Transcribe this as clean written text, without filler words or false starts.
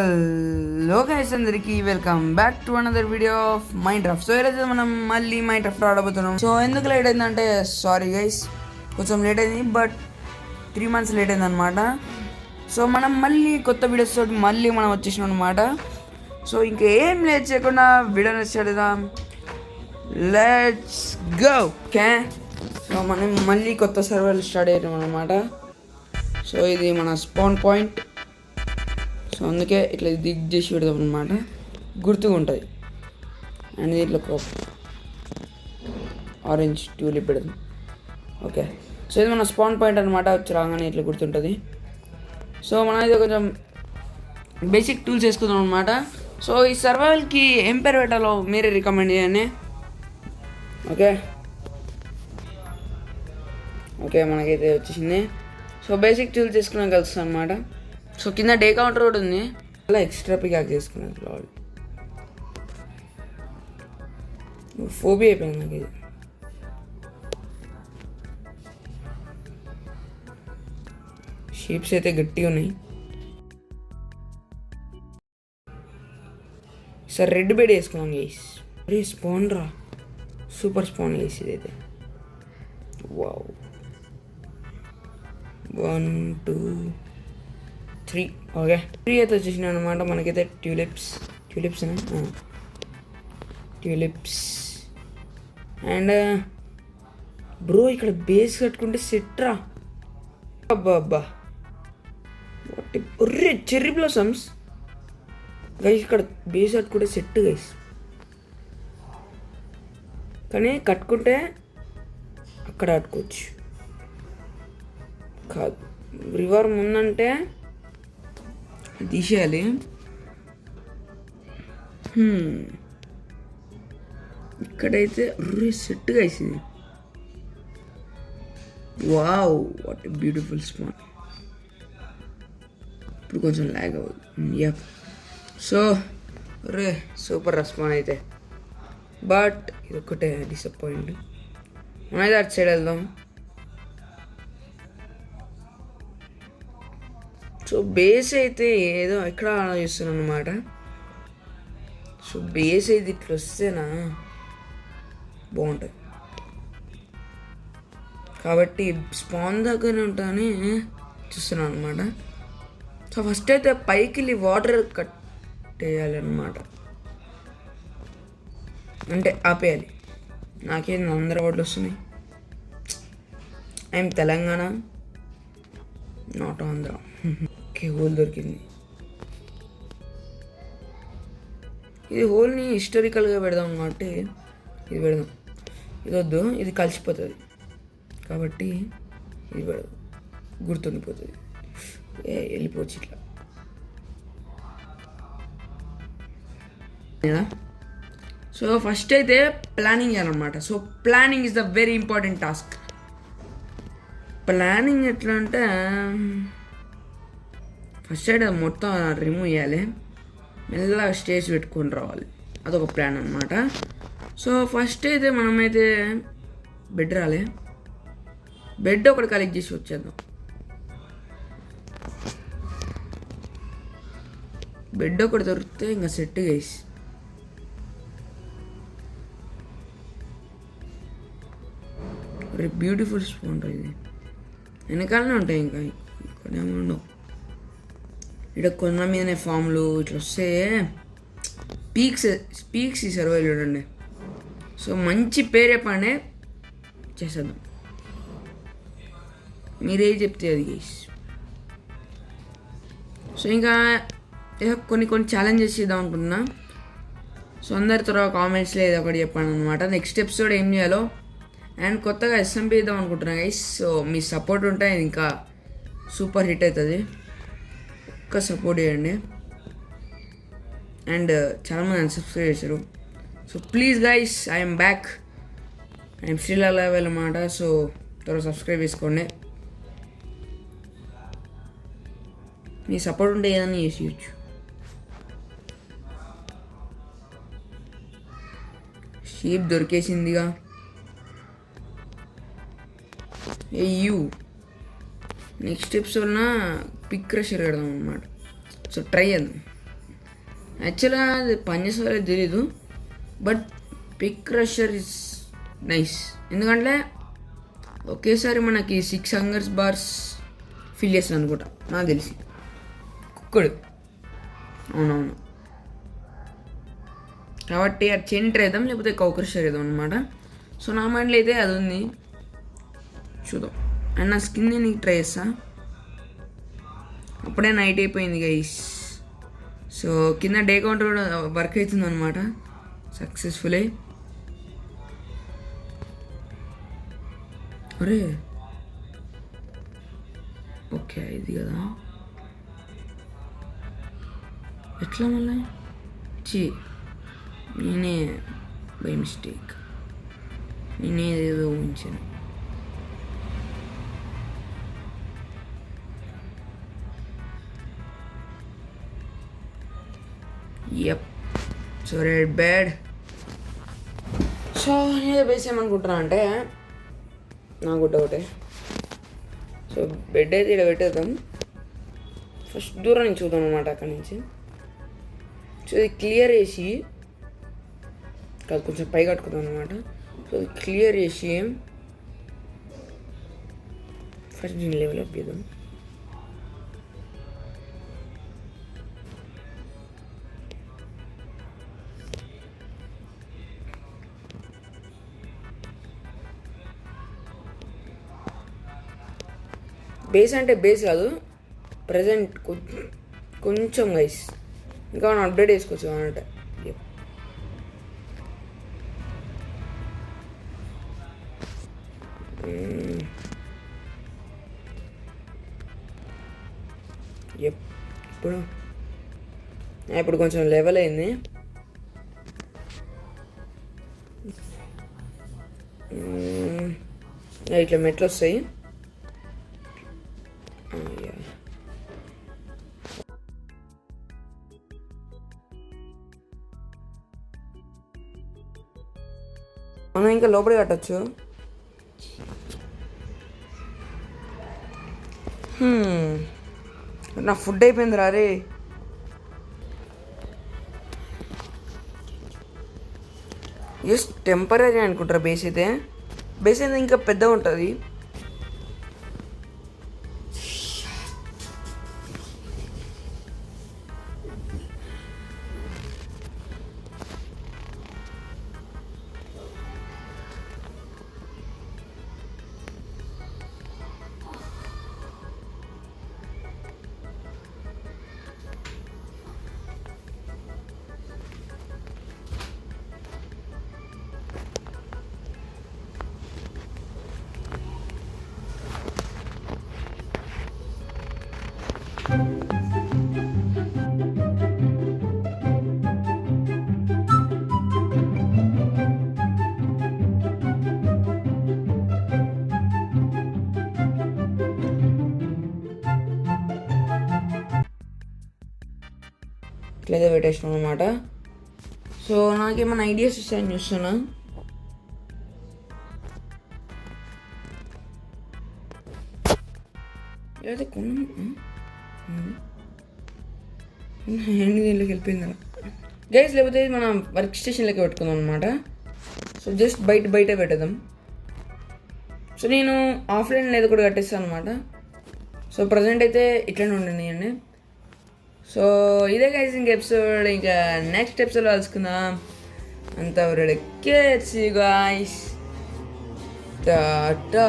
Hello guys, అందరికి welcome back to another video of Minecraft. So ఈరోజు మనం మళ్ళీ మైన్క్రాఫ్ట్ ఆడబోతున్నాం. సో ఎందుకు లేట్ అయిందంటే సారీ గైస్, కొంచెం లేట్ అయింది, బట్ 3 months లేట్ అయింది అనమాట. సో మనం మళ్ళీ కొత్త వీడియోస్ తోటి మళ్ళీ మనం వచ్చేసినాం అనమాట. సో ఇంకేం లేట్ చేయకుండా వీడియోని స్టార్ట్ చేద్దాం. Let's go. ఓకే, సో మనం మళ్ళీ కొత్త సర్వర్లు స్టార్ట్ అయ్యాం అనమాట. సో ఇది మన స్పాన్ పాయింట్. సో అందుకే ఇట్లా దిగ్ చేసి పెడదాం అనమాట, గుర్తుగా ఉంటుంది. అండ్ దీంట్లో ఒక ఆరెంజ్ ట్యూలిప్ పెడదాం. ఓకే, సో ఇది మన స్పాన్ పాయింట్ అనమాట. వచ్చి రాగానే ఇట్లా గుర్తుంటుంది. సో మనం ఇది కొంచెం బేసిక్ టూల్స్ వేసుకుందాం అనమాట. సో ఈ సర్వైవల్కి ఏం పేరు పెట్టాలో మీరే రికమెండ్ చేయండి. ఓకే ఓకే మనకైతే వచ్చేసింది. సో బేసిక్ టూల్స్ తీసుకున్నాక కలుస్తాం అనమాట. సో కింద డే కౌంటర్ కూడా ఉంది, అలా ఎక్స్ట్రా పికాక్ చేసుకున్నాను. లాల్ ఫోబీ అయిపోయింది నాకు ఇది. షేప్స్ అయితే గట్టిగా ఉన్నాయి. సార్ రెడ్ బెడ్ వేసుకున్నాం గైస్. అరే స్పాన్ రా, సూపర్ స్పాన్ గైస్ ఇదైతే. వావ్, 1 2 3. ఓకే, 3 అయితే వచ్చేసినాయి అనమాట. మనకైతే ట్యూలిప్స్ అండ్ బ్రో ఇక్కడ బేస్ కట్టుకుంటే సెట్ రా. అబ్బా ఒర్రే చెర్రీ బ్లాసమ్స్ గైస్. ఇక్కడ బేస్ కట్టుకుంటే సెట్ గైస్, కానీ కట్టుకుంటే అక్కడ కట్టుకోవచ్చు కాదు. రివర్ ముందంటే తీసేయాలి. ఇక్కడైతే సెట్గా వేసింది. Wow, what a beautiful span. ఇప్పుడు కొంచెం ల్యాగ్ అవ్వదు. యప్, సో సూపర్ రెస్పాన్ అయితే. బట్ ఇది ఒక్కటే డిసప్పాయింట్. మనమైతే అటు సైడ్ వెళ్దాం. సో బేస్ అయితే ఏదో ఎక్కడ ఆలోచిస్తున్నాను అనమాట. సో బేస్ అయితే ఇట్లా వస్తేనా బాగుంటుంది, కాబట్టి స్పాన్ దగ్గర ఉంటానని చూస్తున్నాను అనమాట. సో ఫస్ట్ అయితే పైకి వెళ్ళి వాటర్ కట్టేయాలన్నమాట, అంటే ఆపేయాలి. నాకేం 100 వర్డ్లు వస్తున్నాయి. I'm Telangana, not Andhra. Okay, whole దొరికింది. ఇది హోల్ని హిస్టారికల్గా పెడదాం కాబట్టి ఇది పెడదాం. ఇది వద్దు, ఇది కలిసిపోతుంది కాబట్టి ఇది పెడదాం, గుర్తుండిపోతుంది. వెళ్ళిపోవచ్చు ఇట్లా. సో ఫస్ట్ అయితే ప్లానింగ్ చేయాలన్నమాట. So planning is the very important task. Planning ఎట్లా అంటే ఫస్ట్ సైడ్ మొత్తం రిమూవ్ చేయాలి, మెల్లగా స్టేజ్ పెట్టుకొని రావాలి. అదొక ప్లాన్ అనమాట. సో ఫస్ట్ అయితే మనమైతే బెడ్ రాలే, బెడ్ ఒకటి కలెక్ట్ చేసి వచ్చేద్దాం. బెడ్ ఒకటి దొరికితే ఇంకా సెట్ గైస్. బ్యూటిఫుల్ స్పాన్ ఇది. వెనకాలనే ఉంటాయి, ఇంకా ఇక్కడేమో ఉండవు. ఇక్కడ కొండ మీదనే ఫామ్లు ఇట్లా వస్తే పీక్స్ ఈ సర్వైవ్ చూడండి. సో మంచి పేరే పనే చేసేద్దాం, మీరే చెప్తే అది గైస్. సో ఇంకా కొన్ని ఛాలెంజెస్ చేద్దాం అనుకుంటున్నా. సో అందరి తర్వాత కామెంట్స్లో ఏదో ఒకటి చెప్పాను అనమాట, నెక్స్ట్ ఎపిసోడ్ ఏం చేయాలో. అండ్ కొత్తగా ఎస్ఎంపీ ఇద్దాం అనుకుంటున్నా గైస్. సో మీ సపోర్ట్ ఉంటే ఇంకా సూపర్ హిట్ అవుతుంది. ఒక్క సపోర్ట్ చేయండి. అండ్ చాలామంది అన్సబ్స్క్రైబ్ చేశారు. So please guys, I'm back, I'm still alive అన్నమాట. సో త్వరగా సబ్స్క్రైబ్ చేసుకోండి. మీ సపోర్ట్ ఉంటే ఏదైనా చేసేయచ్చు. షీప్ దొరికేసిందిగా. నెక్స్ట్ ఎపిసోడ్న పిక్ క్రషర్ కడదాం అనమాట. సో ట్రై చేద్దాం. యాక్చువల్గా అది పనిచేసేవారో తెలీదు, but pick crusher is nice. ఎందుకంటే ఒకేసారి మనకి 6 హంగర్స్ బార్స్ ఫిల్ చేస్తుంది అనుకుంటా నాకు తెలిసి. కుక్కడు అవునవును, కాబట్టి అది చైన్ ట్రై చేద్దాం, లేకపోతే కౌ క్రషర్ చేద్దాం అనమాట. సో నా మైండ్లో అయితే అది ఉంది, చూద్దాం. అండ్ నా స్కిన్ నీకు ట్రై చేస్తా. అప్పుడే నైట్ అయిపోయింది గైస్. సో కింద డే కౌంటర్ కూడా వర్క్ అవుతుంది అనమాట సక్సెస్ఫుల్లీ. అరే ఓకే ఇది కదా, ఎట్లా మళ్ళీ నేనే బై మిస్టేక్ నేనేదేదో ఊహించాను. Yup, so red bed. So నేను బేస్ ఏమనుకుంటున్నా అంటే, నాకు డౌటే. సో బెడ్ అయితే ఇక్కడ పెట్టేద్దాం. ఫస్ట్ దూరం నుంచి చూద్దాం అనమాట అక్కడి నుంచి. సో ఇది క్లియర్ చేసి కాదు, కొంచెం పై కట్టుకుందాం అనమాట. సో ఇది క్లియర్ చేసి ఫస్ట్ దీన్ని లెవెల్ అప్ చేద్దాం. బేస్ అంటే బేస్ కాదు, ప్రజెంట్ కొంచెం గైస్ ఇంకా మనం అప్డేట్ చేసుకోవచ్చు అన్నట్టు. ఇప్పుడు కొంచెం లెవెల్ అయింది. ఇట్లా మెట్లు వస్తాయి. మనం ఇంకా లోపలి కట్టచ్చు. నా ఫుడ్ అయిపోయింది రా రే. జస్ట్ టెంపరీ అనుకుంటారా బేస్ అయితే. బేస్ అయితే ఇంకా పెద్దగా ఉంటుంది. ఇట్లయితే పెట్టేసినాం అనమాట. సో నాకేమైనా ఐడియాస్ ఇస్తాయని చూస్తున్నా. లేకపోతే దీంట్లోకి వెళ్ళిపోయింది గైస్. లేకపోతే మనం వర్క్ స్టేషన్లోకి పెట్టుకుందాం అనమాట. సో జస్ట్ బయట పెట్టేద్దాం. సో నేను ఆఫ్లైన్ ఏదో కూడా కట్టేస్తాను అనమాట. సో ప్రజెంట్ అయితే ఇట్లనే ఉండండి. సో ఇదే గైస్ ఇంక ఎపిసోడ్. ఇంకా నెక్స్ట్ ఎపిసోడ్లో కలుసుకుందాం. అంతవరకు కేర్స్ గాయ్స్, టాటా.